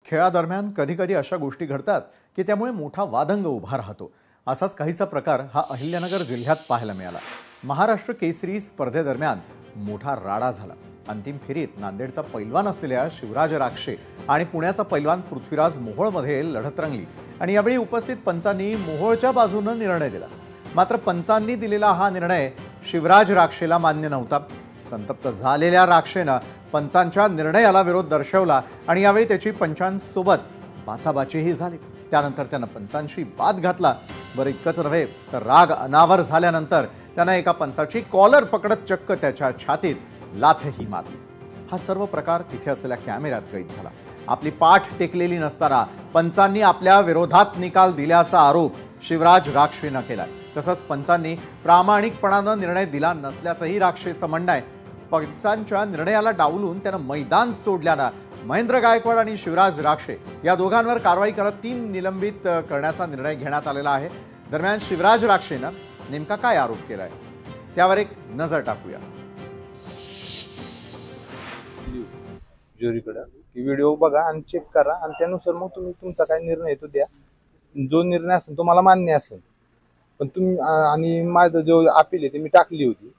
खेळादरम्यान कधी-कधी अशा गोष्टी घडतात की त्यामुळे मोठा वादंग उभा राहतो। असाच काहीसा प्रकार हा अहिल्यानगर जिल्ह्यात पाहायला मिळाला। महाराष्ट्र केसरी स्पर्धेदरम्यान मोठा राडा झाला। अंतिम फेरीत नांदेडचा पैलवान असलेल्या शिवराज राक्षे आणि पुण्याचा पैलवान पृथ्वीराज मोहोळमध्ये लढत रंगली आणि यावेळी उपस्थित पंचांनी मोहोळच्या बाजूने निर्णय दिला। मात्र पंचांनी दिलेला हा निर्णय शिवराज राक्षेला मान्य नव्हता। संतप्त झालेल्या राक्षेने पंचांच्या निर्णयाला विरोध दर्शवला आणि यावेळी त्याची पंचांसोबत बाचाबाचीही झाली। त्यानंतर त्याने पंचांशी वाद घातला। बरं इतकंच नव्हे तर राग अनावर झाल्यानंतर त्याने एका पंचाची कॉलर पकडत चक्क त्याच्या छातीत लाथही मारली। हा सर्व प्रकार तिथे असलेल्या कॅमेऱ्यात कैद झाला। आपली पाठ टेकलेली नसताना पंचांनी आपल्या विरोधात निकाल दिल्याचा आरोप शिवराज राक्षेने केलाय। तसंच पंचांनी प्रामाणिकपणाने निर्णय दिला नसल्याचंही राक्षेचं म्हणणं आहे। पंचांच्या निर्णयाला डावलून त्याने मैदान सोडल्यानं महेंद्र गायकवाड आणि शिवराज राक्षे या दोघांवर कारवाई करत 3 निलंबित करण्याचा निर्णय घेण्यात आलेला आहे। दरम्यान शिवराज राक्षेने नेमका काय आरोप केलाय त्यावर एक नजर टाकूया। ज्युरीकडे की व्हिडिओ बघा आणि चेक करा आणि त्यानुसार मग तुम्ही तुमचा काय निर्णय तो द्या। जो निर्णय असेल तो मला मान्य असेल, पण तुम्ही आणि माझा जो अपील आहे ते मी टाकली होती,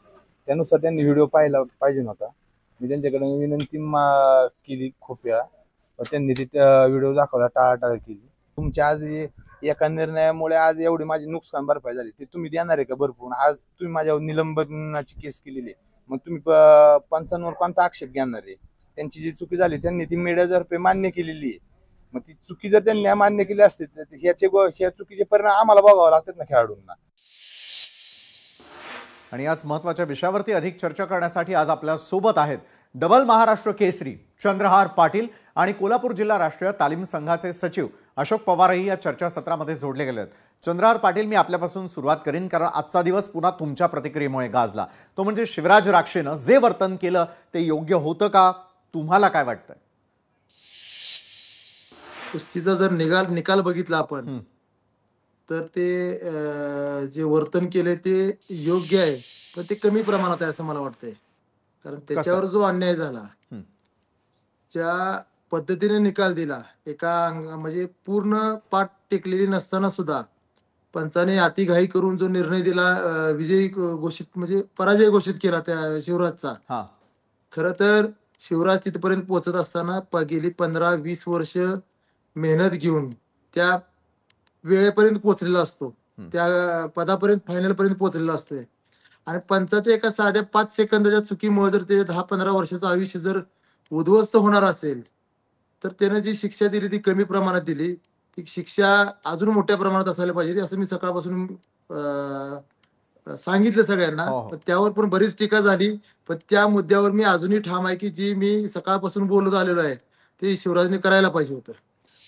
त्यानुसार त्यांनी व्हिडिओ पाहिला पाहिजे नव्हता। मी त्यांच्याकडे विनंती केली खूप वेळा, पण त्यांनी ते व्हिडिओ दाखवला, टाळाटाळ केली। तुमच्या आज एका निर्णयामुळे आज एवढी माझी नुकसान भरपाई झाली, ते तुम्ही देणार आहे का भरपूर? आज तुम्ही माझ्यावर निलंबनाची केस केलेली, मग तुम्ही पंचांवर कोणता आक्षेप घेणार आहे? त्यांची जी चुकी झाली त्यांनी ती मीडियातर्फे मान्य केलेली आहे। मग ती चुकी जर त्यांनी मान्य केली असते तर ह्या चुकीचे परिणाम आम्हाला बघावे लागतात ना खेळाडूंना। आणि आज महत्त्वाच्या विषयावरती अधिक चर्चा करण्यासाठी आज आपल्या सोबत आहेत डबल महाराष्ट्र केसरी चंद्रहार पाटील आणि कोल्हापूर जिल्हा राष्ट्रीय तालीम संघाचे सचिव अशोक पवारही या चर्चासत्रामध्ये जोडले गेले आहेत। चंद्रहार पाटील, मी आपल्यापासून सुरुवात करीन कारण आजचा दिवस पुन्हा तुमच्या प्रतिक्रियेमुळे गाजला। तो म्हणजे शिवराज राक्षेने जे वर्तन केलं ते योग्य होतं का? तुम्हाला काय वाटतंय? कुस्तीचा जर निकाल बघितला आपण तर ते जे वर्तन केले ते योग्य आहे, पण ते कमी प्रमाणात आहे असं मला वाटतंय। कारण त्याच्यावर जो अन्याय झाला, ज्या पद्धतीने निकाल दिला, एका म्हणजे पूर्ण पाठ टेकलेली नसताना सुद्धा पंचाने अतिघाई करून जो निर्णय दिला, विजयी घोषित म्हणजे पराजय घोषित केला त्या शिवराजचा। खरं तर शिवराज तिथपर्यंत पोहोचत असताना गेली 15-20 वर्ष मेहनत घेऊन त्या वेळेपर्यंत पोहोचलेला असतो, त्या पदापर्यंत फायनल पर्यंत पोहोचलेला असतोय। आणि पंचाच्या एका साध्या 5 सेकंदाच्या चुकीमुळे जर ते 10-15 वर्षाचं आयुष्य जर उद्ध्वस्त होणार असेल, तर त्याने जी शिक्षा दिली ती कमी प्रमाणात दिली। ती शिक्षा अजून मोठ्या प्रमाणात असायला पाहिजे असं मी सकाळपासून सांगितलं सगळ्यांना। पण त्यावर पण बरीच टीका झाली, पण त्या मुद्द्यावर मी अजूनही ठाम आहे की जी मी सकाळपासून बोलत आलेलो आहे ते शिवराजने करायला पाहिजे होतं।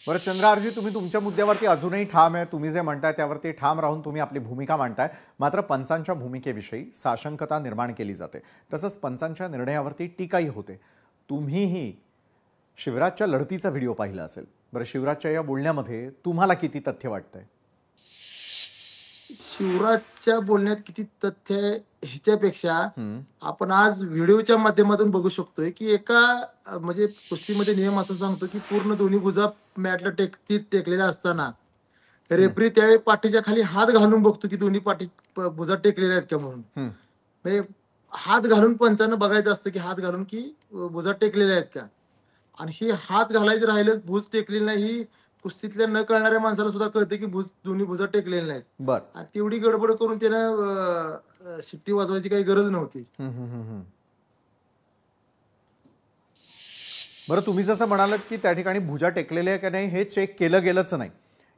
बरं चंद्रहारजी, तुम्ही तुमच्या मुद्द्यावरती अजूनही ठाम आहे, तुम्ही जे म्हणताय त्यावरती ठाम राहून तुम्ही आपली भूमिका मांडताय। मात्र पंचांच्या भूमिकेविषयी साशंकता निर्माण केली जाते, तसंच पंचांच्या निर्णयावरती टीकाही होते। तुम्हीही शिवराजच्या लढतीचा व्हिडिओ पाहिला असेल। बरं, शिवराजच्या या बोलण्यामध्ये तुम्हाला किती तथ्य वाटतंय? शिवराजच्या बोलण्यात किती तथ्य आहे ह्याच्यापेक्षा आपण आज व्हिडिओच्या माध्यमातून बघू शकतोय की एका म्हणजे कुस्तीमध्ये नियम असं सांगतो की पूर्ण दोन्ही भुजा मॅटला टेकलेल्या असताना रेफरी त्यावेळी पाठीच्या खाली हात घालून बघतो की दोन्ही भुजा टेकलेल्या आहेत का म्हणून। म्हणजे हात घालून पंचांना बघायचं असतं की हात घालून की भुजा टेकलेल्या आहेत का, आणि ही हात घालायचं राहिलं भुज टेकलेली नाही ही कुस्तीतल्या न कळणाऱ्या माणसाला सुद्धा कळते की दोन्ही भुजा टेकलेल्या नाहीत। बरं, तेवढी गडबड करून त्यानं शिट्टी वाजवायची काही गरज नव्हती। बरं, तुम्ही जसं म्हणालात की त्या ठिकाणी भुजा टेकलेले आहे की नाही हे चेक केलं गेलंच नाही।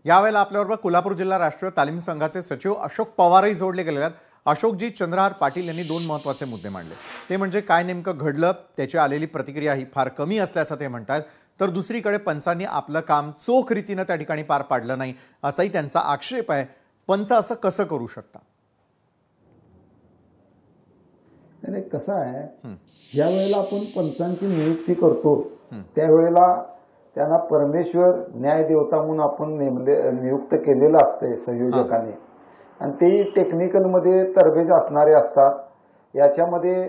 यावेळेला आपल्याबरोबर कोल्हापूर जिल्हा राष्ट्रीय तालीम संघाचे सचिव अशोक पवारही जोडले गेलेले आहेत। अशोकजी, चंद्रहार पाटील यांनी 2 महत्त्वाचे मुद्दे मांडले। ते म्हणजे काय नेमकं घडलं, त्याची आलेली प्रतिक्रिया ही फार कमी असल्याचं ते म्हणतात, तर दुसरीकडे पंचांनी आपलं काम चोख रीतीने त्या ठिकाणी पार पाडलं नाही असाही त्यांचा आक्षेप आहे। पंच असं कसं करू शकता? नाही, कसं आहे, ज्या वेळेला आपण पंचांची नियुक्ती करतो त्यावेळेला त्यांना परमेश्वर न्याय देवता म्हणून आपण नियुक्त केलेलं असते संयोजकाने, आणि तेही टेक्निकलमध्ये तरबेज असणारे असतात। याच्यामध्ये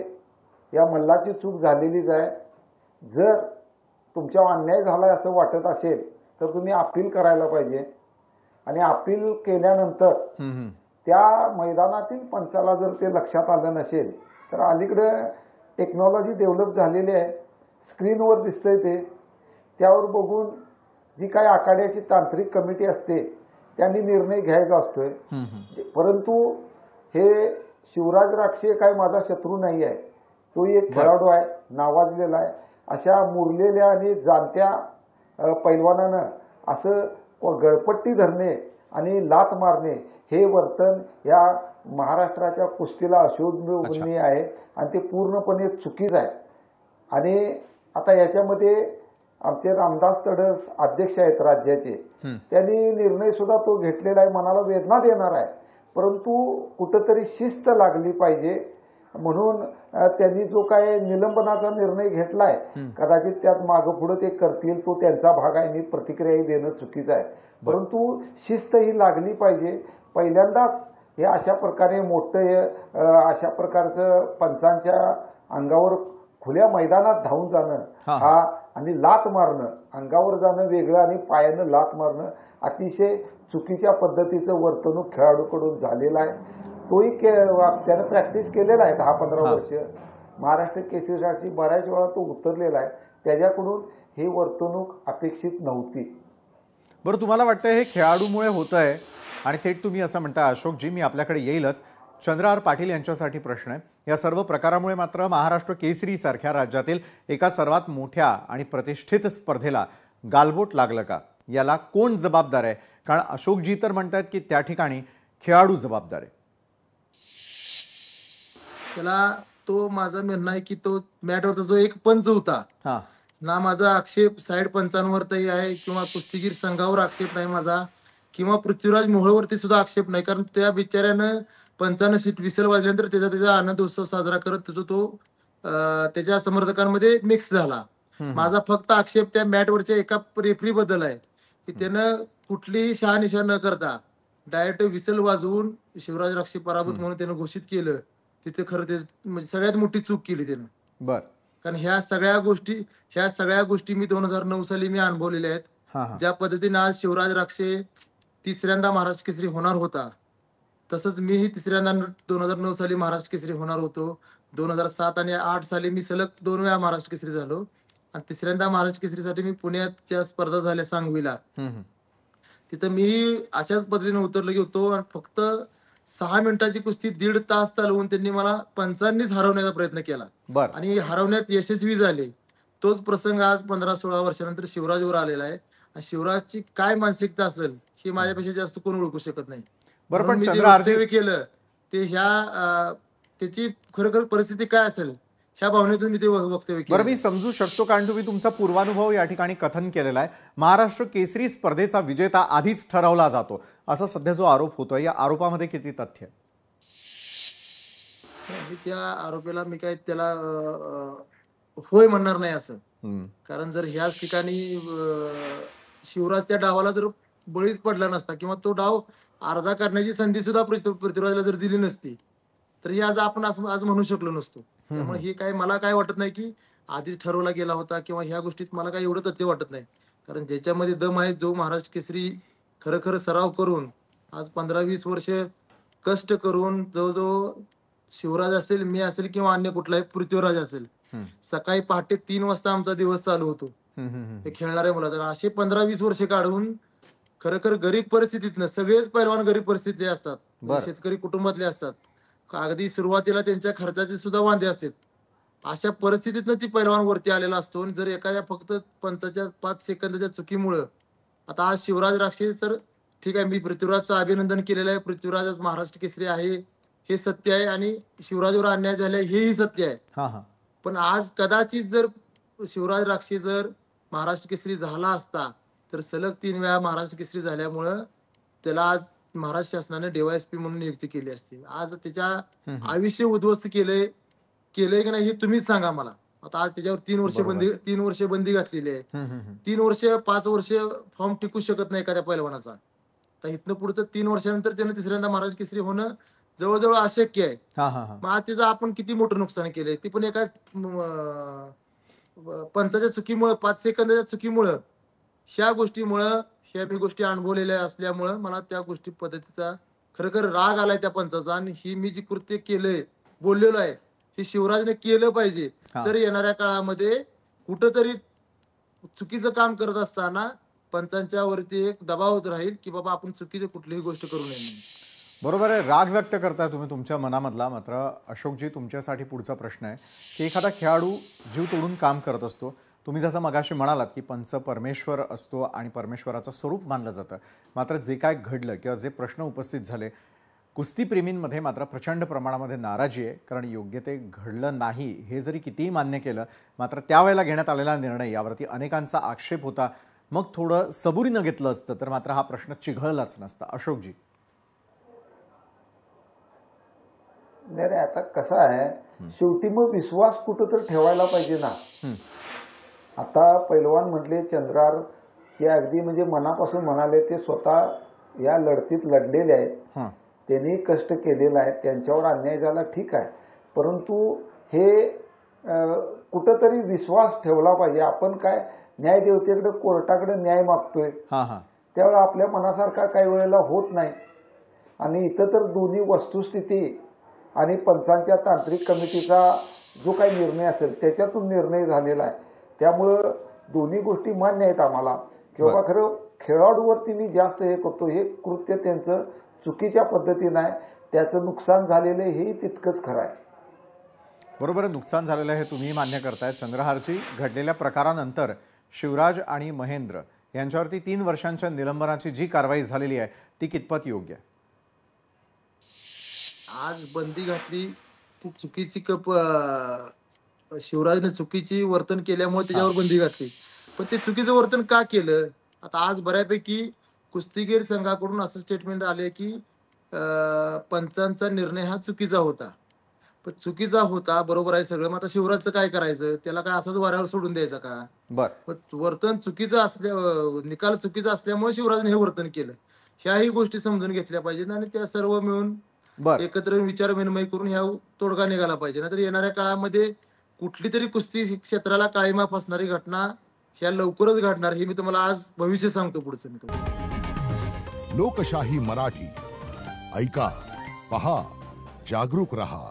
या मल्लाची चूक झालेलीच आहे। जर तुमच्यावर अन्याय झालाय असं वाटत असेल तर तुम्ही अपील करायला पाहिजे आणि अपील केल्यानंतर त्या मैदानातील पंचाला जर ते लक्षात आलं नसेल तर अलीकडे टेक्नॉलॉजी डेव्हलप झालेली आहे, स्क्रीनवर दिसतंय ते, त्यावर बघून जी काही आखाड्याची तांत्रिक कमिटी असते त्यांनी निर्णय घ्यायचा असतोय. परंतु हे शिवराज राक्षे काय माझा शत्रू नाही आहे, तो एक खेळाडू आहे, नावाजलेला आहे. अशा मुरलेल्या आणि जाणत्या पैलवानानं असं गळपट्टी धरणे आणि लात मारणे हे वर्तन या महाराष्ट्राच्या कुस्तीला अशोभनीय आहे आणि ते पूर्णपणे चुकीचं आहे. आणि आता याच्यामध्ये आमचे रामदास तडस अध्यक्ष आहेत राज्याचे, त्यांनी निर्णय सुद्धा तो घेतलेला आहे, मनाला वेदना देणार आहे. परंतु कुठंतरी शिस्त लागली पाहिजे म्हणून त्यांनी जो काय निलंबनाचा निर्णय घेतलाय, कदाचित त्यात मागं पुढे ते करतील, तो त्यांचा भाग आहे, मी प्रतिक्रिया देणं चुकीचं आहे. परंतु शिस्त ही लागली पाहिजे. पहिल्यांदाच हे अशा प्रकारे मोठं अशा प्रकारचं पंचांच्या अंगावर खुल्या मैदानात धावून जाणं हा आणि लात मारणं, अंगावर जाणं वेगळं आणि पायानं लात मारणं अतिशय चुकीच्या पद्धतीचं वर्तणूक खेळाडूकडून झालेलं आहे. तोही त्यानं प्रॅक्टिस केलेला आहे 10-15 वर्ष, महाराष्ट्र केसरीसाठी बऱ्याच वेळा तो उतरलेला आहे, त्याच्याकडून ही वर्तणूक अपेक्षित नव्हती. बरं, तुम्हाला वाटतं हे खेळाडूमुळे होतं आहे आणि थेट तुम्ही असं म्हणता अशोकजी, मी आपल्याकडे येईलच. चंद्रहार पाटील यांच्यासाठी प्रश्न आहे, या सर्व प्रकारामुळे मात्र महाराष्ट्र केसरी सारख्या राज्यातील एका सर्वात मोठ्या आणि प्रतिष्ठित स्पर्धेला गालबोट लागलं का? याला कोण जबाबदार आहे? कारण अशोकजी तर म्हणतात की त्या ठिकाणी खेळाडू जबाबदार आहे. त्याला तो माझा म्हणणं आहे की तो मॅटवरचा जो एक पंच होता ना, माझा आक्षेप साईड पंचांवरही आहे किंवा कुस्तीगीर संघावर आक्षेप नाही माझा, किंवा पृथ्वीराज मोहोळवरती सुद्धा आक्षेप नाही. कारण त्या बिचाऱ्यानं पंचानं विसल वाजल्यानंतर त्याचा आनंद उत्सव साजरा करत तो त्याच्या समर्थकांमध्ये मिक्स झाला. माझा फक्त आक्षेप त्या मॅटवरच्या एका रेफरी बद्दल आहे की त्यानं कुठलीही शहानिशा न करता डायरेक्ट विसल वाजवून शिवराज राक्षे पराभूत म्हणून त्यानं घोषित केलं. तिथे खरं ते म्हणजे सगळ्यात मोठी चूक केली त्यानं. बर, कारण ह्या सगळ्या गोष्टी मी 2009 साली मी अनुभवलेल्या आहेत. ज्या पद्धतीने आज शिवराज राक्षे तिसऱ्यांदा महाराष्ट्र केसरी होणार होता, तसंच मीही तिसऱ्यांदा 2009 साली महाराष्ट्र केसरी होणार होतो. 2007 आणि 2008 साली मी सलग 2 वेळा महाराष्ट्र केसरी झालो आणि तिसऱ्यांदा महाराष्ट्र केसरीसाठी मी पुण्याच्या स्पर्धा झाल्या सांगवीला. तिथं मी अशाच पद्धतीने उतरलो होतो आणि फक्त 6 मिनिटाची कुस्ती 1.5 तास चालवून त्यांनी मला पंचांनीच हरवण्याचा प्रयत्न केला आणि हरवण्यात यशस्वी झाले. तोच प्रसंग आज 15-16 वर्षानंतर शिवराजवर आलेला आहे. शिवराजची काय मानसिकता असेल हे माझ्यापेक्षा जास्त कोण ओळखू शकत नाही. बरं, पण वक्तव्य केलं ते त्याची खरोखर परिस्थिती काय असेल ह्या भावनेतून मी ते वक्तव्य केलं. बरं, मी समजू शकतो कारण तुम्ही तुमचा पूर्वानुभव या ठिकाणी कथन केलेला आहे. महाराष्ट्र केसरी स्पर्धेचा विजेता आधीच ठरवला जातो असा सध्या जो आरोप होतोय, या आरोपामध्ये किती तथ्य? त्या आरोपीला मी काय त्याला होय म्हणणार नाही असं. कारण जर ह्याच ठिकाणी शिवराज त्या डावाला जर बळीच पडला नसता किंवा तो डाव अर्धा करण्याची संधी सुद्धा पृथ्वीराजला जर दिली नसती तर ही आज आपण आज म्हणू शकलो नसतो. त्यामुळे हे काय मला काय वाटत नाही की आधीच ठरवला गेला होता किंवा ह्या गोष्टीत मला काही एवढं तथ्य वाटत नाही. कारण ज्याच्यामध्ये दम आहे, जो महाराष्ट्र केसरी खरं सराव करून आज 15-20 वर्ष कष्ट करून जवळजवळ शिवराज असेल, मी असेल किंवा अन्य कुठलाही पृथ्वीराज असेल, सकाळी पहाटे 3 वाजता आमचा दिवस चालू होतो ते खेळणाऱ्या मुलाचा. असे 15-20 वर्ष काढून खरं गरीब परिस्थितीतनं, सगळेच पैलवान गरीब परिस्थितीतले असतात, शेतकरी कुटुंबातले असतात, अगदी सुरुवातीला त्यांच्या खर्चाचे सुद्धा वांदे असतात. अशा परिस्थितीतनं ती पैलवान वरती आलेला असतो. जर एखाद्या फक्त पंचाच्या 5 सेकंदाच्या चुकीमुळं, आता आज शिवराज राक्षे तर ठीक आहे, मी पृथ्वीराजचं अभिनंदन केलेलं आहे, पृथ्वीराज आज महाराष्ट्र केसरी आहे हे सत्य आहे आणि शिवराजवर अन्याय झालाय हेही सत्य आहे. पण आज कदाचित जर शिवराज राक्षे जर महाराष्ट्र केसरी झाला असता तर सलग 3 वेळा महाराष्ट्र केसरी झाल्यामुळं त्याला आज महाराष्ट्र शासनाने DYSP म्हणून नियुक्ती केली असती. आज त्याच्या आयुष्य उद्ध्वस्त केलंय की नाही हे तुम्हीच सांगा मला. आता आज त्याच्यावर 3 वर्ष बंदी घातलेली आहे. 3 वर्ष 5 वर्ष फॉर्म टिकू शकत नाही एखाद्या पैलवानाचा. तर इथनं पुढचं 3 वर्षानंतर त्यानं तिसऱ्यांदा महाराष्ट्र केसरी होणं जवळजवळ अशक्य आहे. मग आज त्याचं आपण किती मोठं नुकसान केलंय ते पण एका पंचाच्या चुकीमुळं 5 सेकंदाच्या चुकीमुळं ह्या गोष्टीमुळं ह्या मी गोष्टी अनुभवलेल्या असल्यामुळं मला त्या गोष्टी पद्धतीचा खरोखर राग आलाय त्या पंचाचा. आणि ही मी जी कृत्य केलंय बोललेलो आहे हे शिवराजने केलं पाहिजे. हा. तर येणाऱ्या काळामध्ये कुठंतरी चुकीचं काम करत असताना पंचांच्या वरती एक दबाव राहील की बाबा आपण चुकीची कुठलीही गोष्ट करू नये म्हणून. बरोबर आहे, राग व्यक्त करताय तुम्ही तुमच्या मनामधला. मात्र अशोकजी, तुमच्यासाठी पुढचा प्रश्न आहे की एखादा खेळाडू जीव तोडून काम करत असतो. तुम्ही जसं मगाशी म्हणालात की पंच परमेश्वर असतो आणि परमेश्वराचं स्वरूप मानलं जातं. मात्र जे काय घडलं किंवा जे प्रश्न उपस्थित झाले, कुस्तीप्रेमींमध्ये मात्र प्रचंड प्रमाणामध्ये नाराजी आहे. कारण योग्य ते घडलं नाही हे जरी कितीही मान्य केलं, मात्र त्यावेळेला घेण्यात आलेला निर्णय यावरती अनेकांचा आक्षेप होता. मग थोडं सबुरीनं घेतलं असतं तर मात्र हा प्रश्न चिघळलाच नसता. अशोकजी. नाही, आता कसं आहे, शेवटी मग विश्वास कुठं तर ठेवायला पाहिजे ना. आता पैलवान म्हटले चंद्रार, ते अगदी म्हणजे मनापासून म्हणाले, ते स्वतः या लढतीत लढलेले आहेत, त्यांनी कष्ट केलेलं आहे, त्यांच्यावर अन्याय झाला ठीक आहे, परंतु हे कुठंतरी विश्वास ठेवला पाहिजे. आपण काय न्यायदेवतेकडे कोर्टाकडे न्याय मागतोय, त्यावेळेला आपल्या मनासारखा काही वेळेला होत नाही. आणि इथं तर दोन्ही वस्तुस्थिती आणि पंचांच्या तांत्रिक कमिटीचा जो काही निर्णय असेल त्याच्यातून निर्णय झालेला आहे. त्यामुळं दोन्ही गोष्टी मान्य आहेत आम्हाला की बाबा खरं खेळाडूवरती मी जास्त हे करतो, हे कृत्य त्यांचं चुकीच्या पद्धतीनं आहे, त्याचं नुकसान झालेलं हे तितकंच खरं आहे. बरोबर, नुकसान झालेलं हे तुम्ही मान्य करताय. चंद्रहारची घडलेल्या प्रकारानंतर शिवराज आणि महेंद्र यांच्यावरती 3 वर्षांच्या निलंबनाची जी कारवाई झालेली आहे ती कितपत योग्य आहे? आज बंदी घातली ती चुकीची शिवराजने चुकीची वर्तन केल्यामुळे त्याच्यावर बंदी घातली. पण ते चुकीचं वर्तन का केलं? आता आज बऱ्यापैकी कुस्तीगीर संघाकडून असं स्टेटमेंट आले की पंचांचा निर्णय हा चुकीचा होता. पण चुकीचा होता बरोबर आहे सगळं. मग आता शिवराजचं काय करायचं? त्याला काय असंच वाऱ्यावर सोडून द्यायचं का? वर्तन चुकीचं निकाल चुकीचा असल्यामुळे शिवराजने हे वर्तन केलं. ह्याही गोष्टी समजून घेतल्या पाहिजेत आणि त्या सर्व मिळून एकत्र विचार विनिमय करून ह्या तोडगा निघाला पाहिजे. नाहीतर येणाऱ्या काळामध्ये कुठली तरी कुस्ती क्षेत्राला काळीमा फासणारी घटना ह्या लवकरच घडणार, हे मी तुम्हाला आज भविष्य सांगतो पुढचं. मी तुम्हाला लोकशाही मराठी ऐका, पहा, जागरूक रहा.